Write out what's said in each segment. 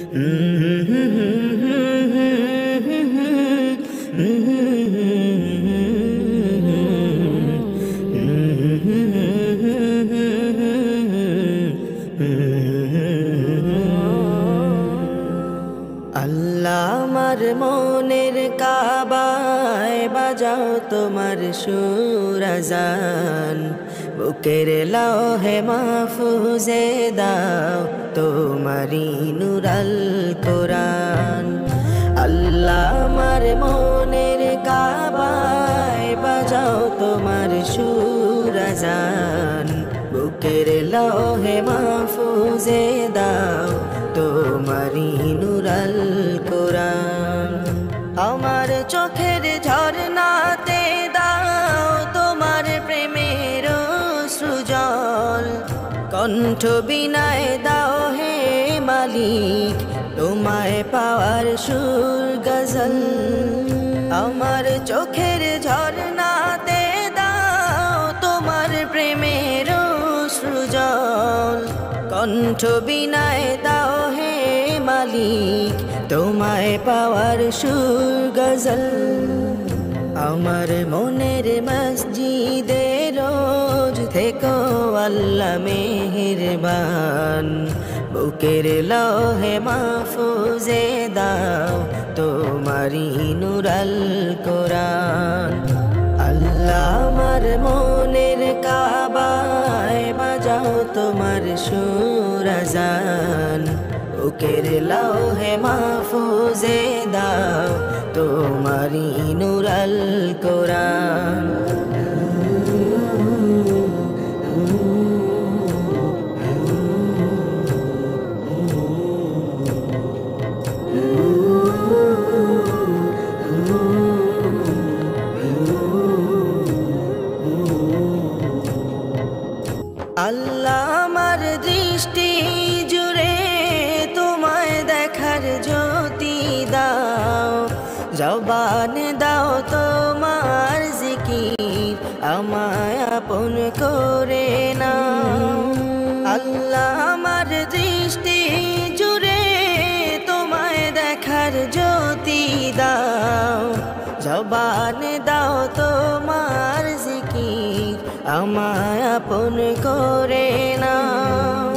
আল্লাহ আমার মনের কাবায় বাজাও তোমার সুর আযান, বুকের লৌহে মাহফুজে দাও তোমারি নূরাল কোরআন। আল্লাহ আমার মনের কাবায় বাজাও তোমার সুর আযান, বুকের লৌহে মাহফুজে দাও তোমারি নূরাল কোরআন। আমার চোখের ঝরনাতে দাও তোমার প্রেমের সৃজল, কণ্ঠ বিনায় দাও হে মালিক তোমায় পাওয়ার সুর গজল। আমার চোখের ঝরনাতে দাও তোমার প্রেমের সৃজল, কণ্ঠ বিনায় দাও হে মালিক তোমায় পাওয়ার সুর গজল। আমার মনের মসজিদে রোজ থেকো আল্লাহ মেহেরবান, বুকের লৌহে মাহফুজে দাও তোমারি নূরাল কোরআন। আল্লাহ আমার মনের কাবায় বাজাও তোমার সুর আযান, বুকের লৌহে মাহফুজে দাও তোমারি নূরাল কোরআন। আল্লাহ আমার দৃষ্টি জুড়ে তোমায় দেখার জ্যোতি দাও, জবান দাও তোমার জিকির আমায় আপন করে নাও। আল্লাহ আমার দৃষ্টি জুড়ে তোমায় দেখার জ্যোতি দাও, জবান দাও তোমার জিকির আমায় আপন করে নাও।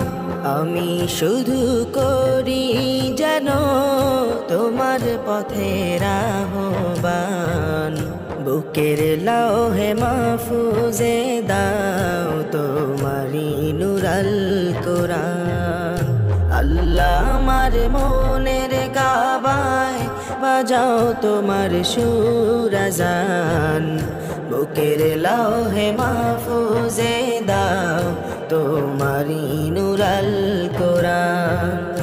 আমি শুধু করি যেন তোমার পথের আহ্বান, বুকের লৌহে মাহফুজে দাও তোমারি নূরাল কোরআন। আল্লাহ আমার মনের কাবায় বাজাও তোমার সুর আযান, বুকের লৌহে মাহফুজে দাও তোমারি নূরাল কোরআন।